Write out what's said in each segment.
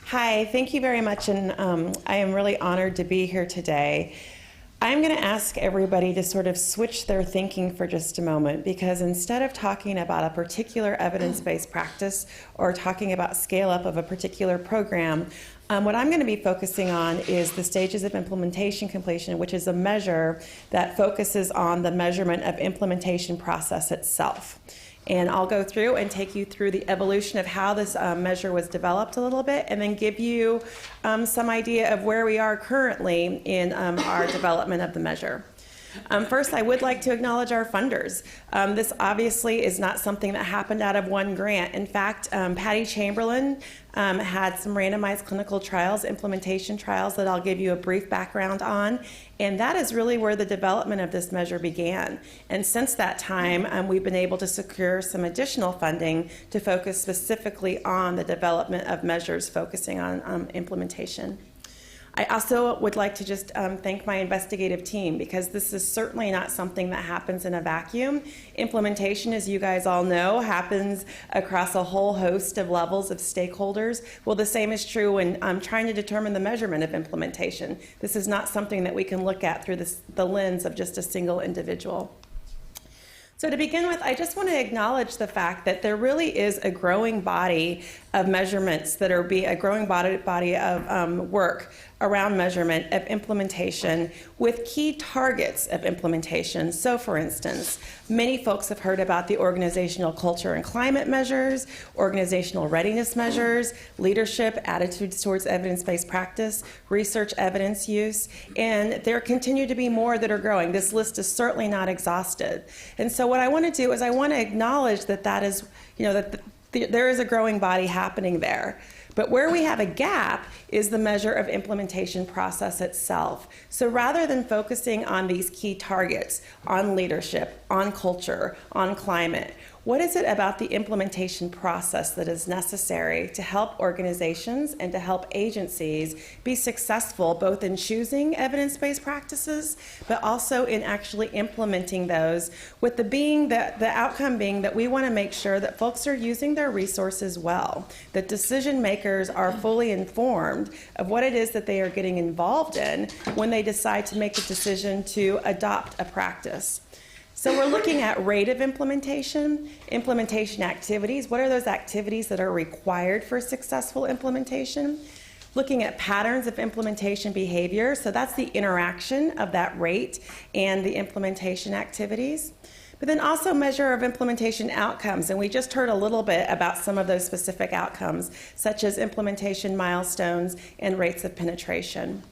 Hi, thank you very much, and I am really honored to be here today. I'm going to ask everybody to sort of switch their thinking for just a moment, because instead of talking about a particular evidence-based practice or talking about scale-up of a particular program, what I'm going to be focusing on is the stages of implementation completion, which is a measure that focuses on the measurement of implementation process itself. And I'll go through and take you through the evolution of how this measure was developed a little bit, and then give you some idea of where we are currently in our development of the measure. First, I would like to acknowledge our funders. This obviously is not something that happened out of one grant. In fact, Patty Chamberlain had some randomized clinical trials, implementation trials, that I'll give you a brief background on. And that is really where the development of this measure began. And since that time, we've been able to secure some additional funding to focus specifically on the development of measures focusing on implementation. I also would like to just thank my investigative team, because this is certainly not something that happens in a vacuum. Implementation, as you guys all know, happens across a whole host of levels of stakeholders. Well, the same is true when trying to determine the measurement of implementation. This is not something that we can look at through the lens of just a single individual. So to begin with, I just want to acknowledge the fact that there really is a growing body of measurements that are a growing body of work around measurement of implementation with key targets of implementation. So for instance, many folks have heard about the organizational culture and climate measures, organizational readiness measures, leadership, attitudes towards evidence-based practice, research evidence use, and there continue to be more that are growing. This list is certainly not exhausted. And so what I want to do is I want to acknowledge that there is a growing body happening there. But where we have a gap is the measure of implementation process itself. So rather than focusing on these key targets, on leadership, on culture, on climate, what is it about the implementation process that is necessary to help organizations and to help agencies be successful both in choosing evidence-based practices, but also in actually implementing those, with the outcome being that we want to make sure that folks are using their resources well, that decision makers are fully informed of what it is that they are getting involved in when they decide to make the decision to adopt a practice. So we're looking at rate of implementation, implementation activities. What are those activities that are required for successful implementation? Looking at patterns of implementation behavior. So that's the interaction of that rate and the implementation activities. But then also measure of implementation outcomes. And we just heard a little bit about some of those specific outcomes, such as implementation milestones and rates of penetration.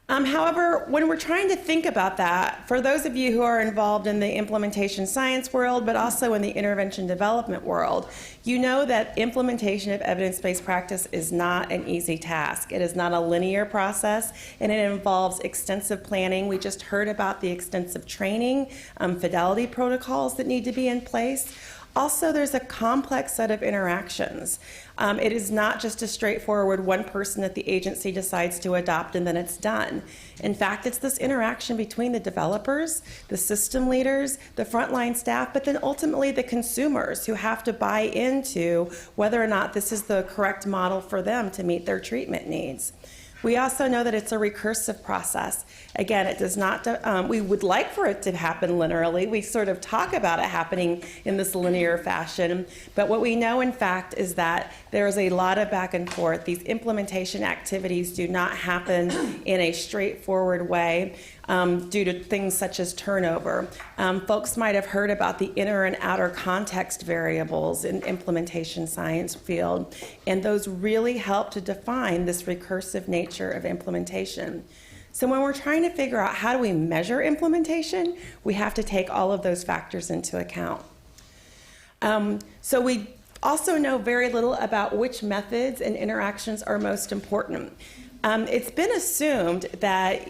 However, when we're trying to think about that, for those of you who are involved in the implementation science world, but also in the intervention development world, you know that implementation of evidence-based practice is not an easy task. It is not a linear process, and it involves extensive planning. We just heard about the extensive training, fidelity protocols that need to be in place. Also, there's a complex set of interactions. It is not just a straightforward one person that the agency decides to adopt and then it's done. In fact, it's this interaction between the developers, the system leaders, the frontline staff, but then ultimately the consumers who have to buy into whether or not this is the correct model for them to meet their treatment needs. We also know that it's a recursive process. Again, it does not, we would like for it to happen linearly. We sort of talk about it happening in this linear fashion, but what we know in fact is that there is a lot of back and forth. These implementation activities do not happen in a straightforward way due to things such as turnover. Folks might have heard about the inner and outer context variables in implementation science field, and those really help to define this recursive nature of implementation. So when we're trying to figure out how do we measure implementation, we have to take all of those factors into account. So we also know very little about which methods and interactions are most important. It's been assumed that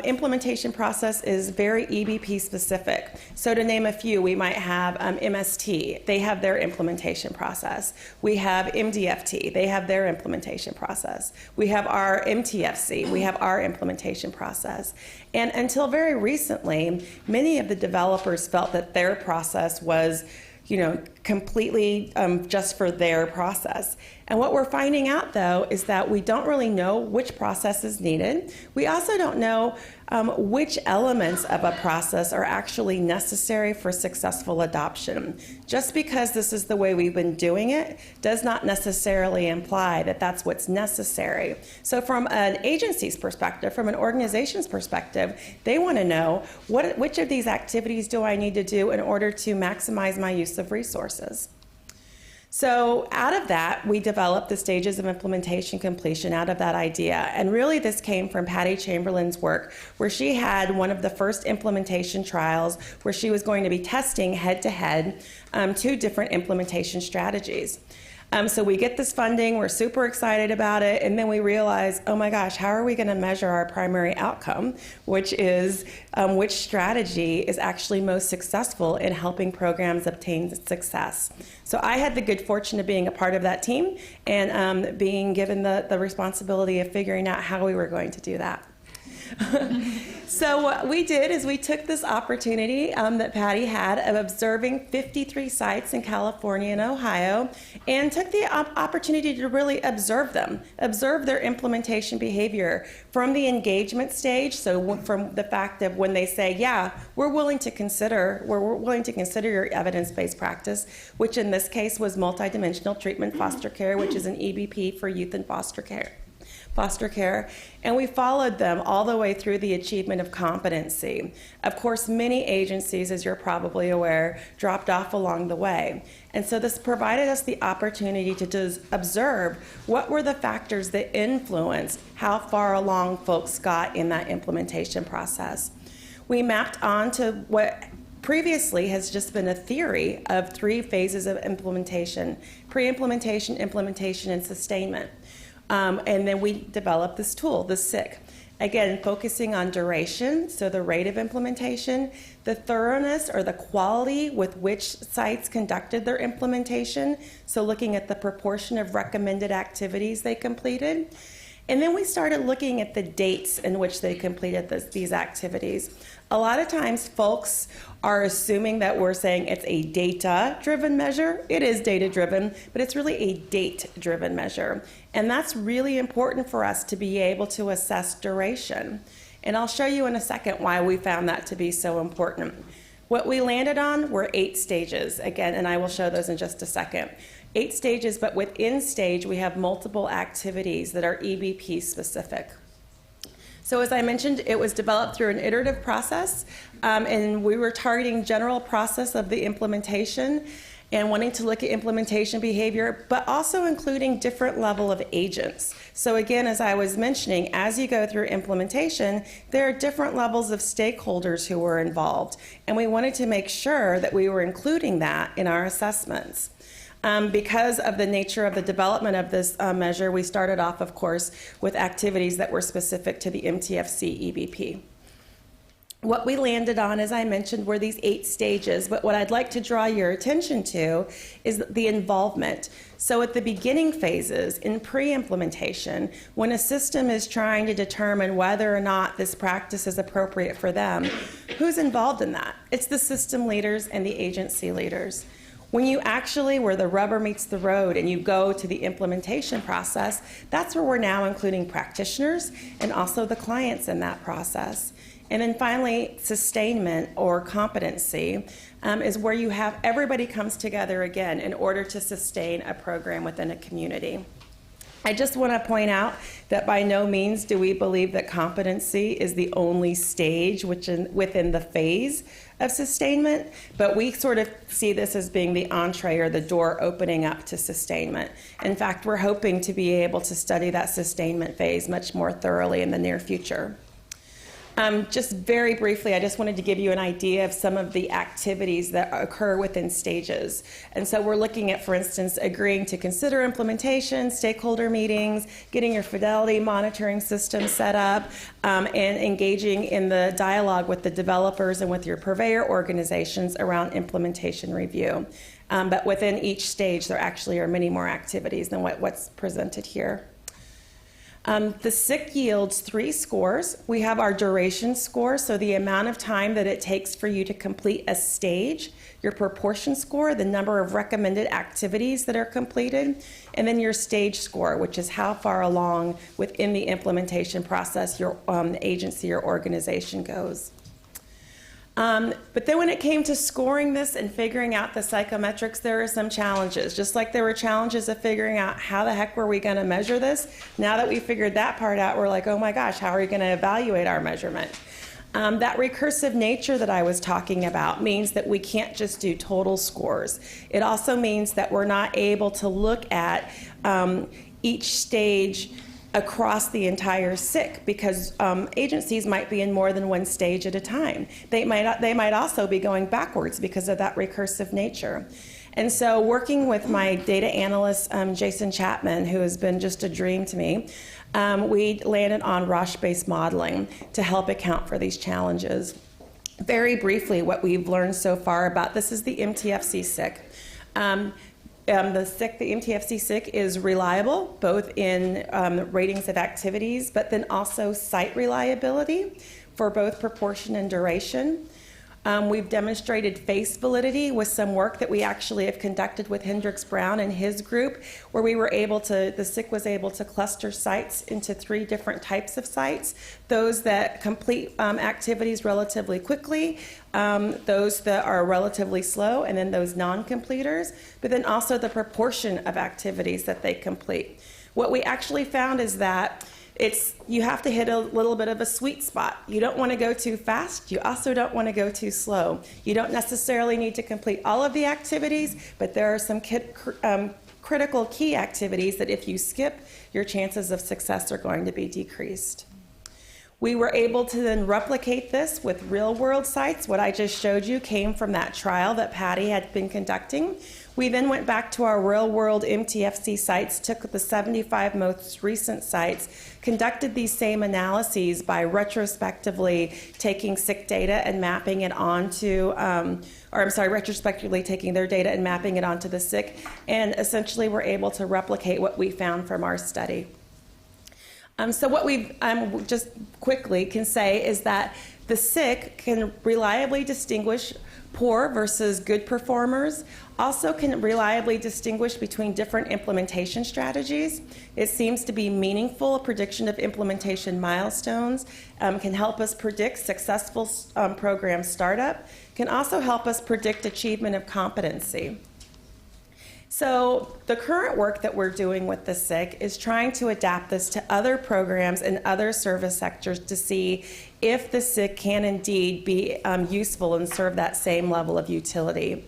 implementation process is very EBP specific. So to name a few, we might have MST. They have their implementation process. We have MDFT. They have their implementation process. We have our MTFC. We have our implementation process. And until very recently, many of the developers felt that their process was completely just for their process. And what we're finding out, though, is that we don't really know which process is needed. We also don't know which elements of a process are actually necessary for successful adoption. Just because this is the way we've been doing it does not necessarily imply that that's what's necessary. So from an agency's perspective, from an organization's perspective, they want to know which of these activities do I need to do in order to maximize my use of resources. So out of that, we developed the stages of implementation completion out of that idea. And really this came from Patty Chamberlain's work, where she had one of the first implementation trials where she was going to be testing head-to-head 2 different implementation strategies. So we get this funding, we're super excited about it, and then we realize, oh my gosh, how are we going to measure our primary outcome, which is which strategy is actually most successful in helping programs obtain success. So I had the good fortune of being a part of that team and being given the responsibility of figuring out how we were going to do that. So what we did is we took this opportunity that Patty had of observing 53 sites in California and Ohio, and took the opportunity to really observe them, observe their implementation behavior from the engagement stage. So from the fact of when they say, yeah, we're willing to consider your evidence-based practice, which in this case was multidimensional treatment foster care, which is an EBP for youth and foster care, and we followed them all the way through the achievement of competency. Of course, many agencies, as you're probably aware, dropped off along the way. And so this provided us the opportunity to just observe what were the factors that influenced how far along folks got in that implementation process. We mapped on to what previously has just been a theory of 3 phases of implementation: pre-implementation, implementation, and sustainment. And then we developed this tool, the SIC. Again, focusing on duration, so the rate of implementation, the thoroughness or the quality with which sites conducted their implementation, so looking at the proportion of recommended activities they completed. And then we started looking at the dates in which they completed these activities. A lot of times folks are assuming that we're saying it's a data-driven measure. It is data-driven, but it's really a date-driven measure. And that's really important for us to be able to assess duration. And I'll show you in a second why we found that to be so important. What we landed on were 8 stages, again, and I will show those in just a second. 8 stages, but within stage we have multiple activities that are EBP specific. So as I mentioned, it was developed through an iterative process, and we were targeting general process of the implementation and wanting to look at implementation behavior, but also including different level of agents. So again, as I was mentioning, as you go through implementation, there are different levels of stakeholders who were involved, and we wanted to make sure that we were including that in our assessments. Because of the nature of the development of this measure, we started off, of course, with activities that were specific to the MTFC EBP. What we landed on, as I mentioned, were these 8 stages, but what I'd like to draw your attention to is the involvement. So at the beginning phases, in pre-implementation, when a system is trying to determine whether or not this practice is appropriate for them, who's involved in that? It's the system leaders and the agency leaders. When you actually, where the rubber meets the road and you go to the implementation process, that's where we're now including practitioners and also the clients in that process. And then finally, sustainment or competency is where you have everybody comes together again in order to sustain a program within a community. I just want to point out that by no means do we believe that competency is the only stage within the phase of sustainment, but we sort of see this as being the entree or the door opening up to sustainment. In fact, we're hoping to be able to study that sustainment phase much more thoroughly in the near future. Just very briefly, I just wanted to give you an idea of some of the activities that occur within stages. And so we're looking at, for instance, agreeing to consider implementation, stakeholder meetings, getting your fidelity monitoring system set up, and engaging in the dialogue with the developers and with your purveyor organizations around implementation review. But within each stage, there actually are many more activities than what's presented here. The SIC yields 3 scores. We have our duration score, so the amount of time that it takes for you to complete a stage, your proportion score, the number of recommended activities that are completed, and then your stage score, which is how far along within the implementation process your agency or organization goes. But then when it came to scoring this and figuring out the psychometrics, there are some challenges. Just like there were challenges of figuring out how the heck were we going to measure this, now that we figured that part out, we're like, oh my gosh, how are we going to evaluate our measurement? That recursive nature that I was talking about means that we can't just do total scores. It also means that we're not able to look at each stage across the entire SIC, because agencies might be in more than one stage at a time. They might also be going backwards because of that recursive nature. And so working with my data analyst, Jason Chapman, who has been just a dream to me, we landed on Roche-based modeling to help account for these challenges. Very briefly, what we've learned so far about this is the MTFC-SIC. The MTFC-SIC is reliable, both in ratings of activities, but then also site reliability for both proportion and duration. We've demonstrated face validity with some work that we actually have conducted with Hendrix Brown and his group, where we were able to, the SIC was able to cluster sites into 3 different types of sites: those that complete activities relatively quickly, those that are relatively slow, and then those non-completers, but then also the proportion of activities that they complete. What we actually found is that you have to hit a little bit of a sweet spot. You don't want to go too fast. You also don't want to go too slow. You don't necessarily need to complete all of the activities, but there are some critical key activities that if you skip, your chances of success are going to be decreased. We were able to then replicate this with real-world sites. What I just showed you came from that trial that Patty had been conducting. We then went back to our real-world MTFC sites, took the 75 most recent sites, conducted these same analyses by retrospectively taking SIC data and mapping it onto, retrospectively taking their data and mapping it onto the SIC, and essentially were able to replicate what we found from our study. So what we just quickly can say is that the SIC can reliably distinguish poor versus good performers, also can reliably distinguish between different implementation strategies. It seems to be meaningful prediction of implementation milestones, can help us predict successful program startup, can also help us predict achievement of competency. So the current work that we're doing with the SIC is trying to adapt this to other programs and other service sectors to see if the SIC can indeed be useful and serve that same level of utility.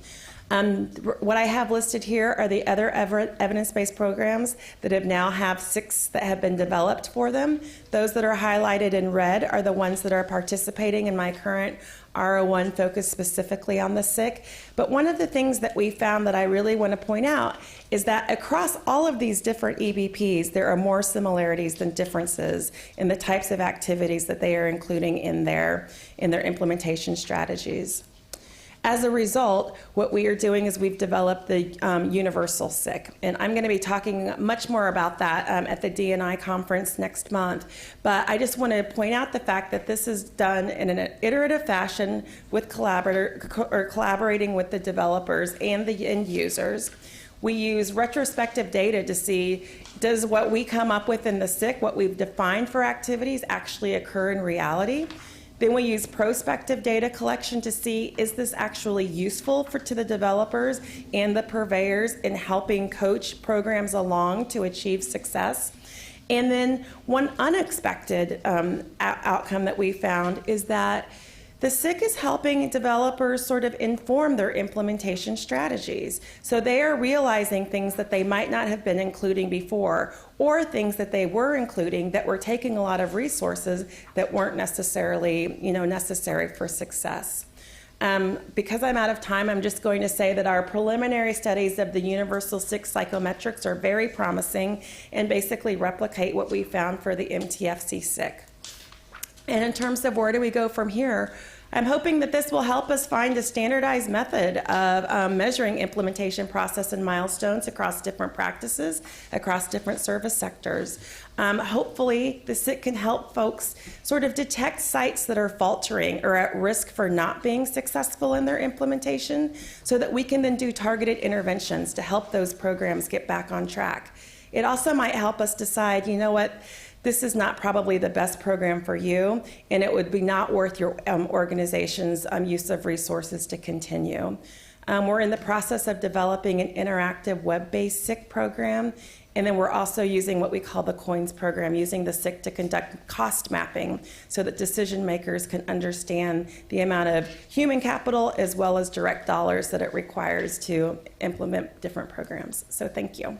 What I have listed here are the other evidence-based programs that now have SICs that have been developed for them. Those that are highlighted in red are the ones that are participating in my current R01 focused specifically on the SIC. But one of the things that we found that I really want to point out is that across all of these different EBPs, there are more similarities than differences in the types of activities that they are including in their implementation strategies. As a result, what we are doing is we've developed the universal SIC, and I'm going to be talking much more about that at the D&I conference next month. But I just want to point out the fact that this is done in an iterative fashion with collaborating with the developers and the end users. We use retrospective data to see, does what we come up with in the SIC, what we've defined for activities, actually occur in reality? Then we use prospective data collection to see, is this actually useful to the developers and the purveyors in helping coach programs along to achieve success? And then one unexpected outcome that we found is that the SIC is helping developers sort of inform their implementation strategies. So they are realizing things that they might not have been including before, or things that they were including that were taking a lot of resources that weren't necessarily, necessary for success. Because I'm out of time, I'm just going to say that our preliminary studies of the universal SIC psychometrics are very promising and basically replicate what we found for the MTFC-SIC. And in terms of where do we go from here, I'm hoping that this will help us find a standardized method of measuring implementation process and milestones across different practices, across different service sectors. Hopefully, the SIC can help folks sort of detect sites that are faltering or at risk for not being successful in their implementation so that we can then do targeted interventions to help those programs get back on track. It also might help us decide, you know what, this is not probably the best program for you, and it would be not worth your organization's use of resources to continue. We're in the process of developing an interactive web-based SIC program, and then we're also using what we call the COINS program, using the SIC to conduct cost mapping so that decision makers can understand the amount of human capital as well as direct dollars that it requires to implement different programs. So thank you.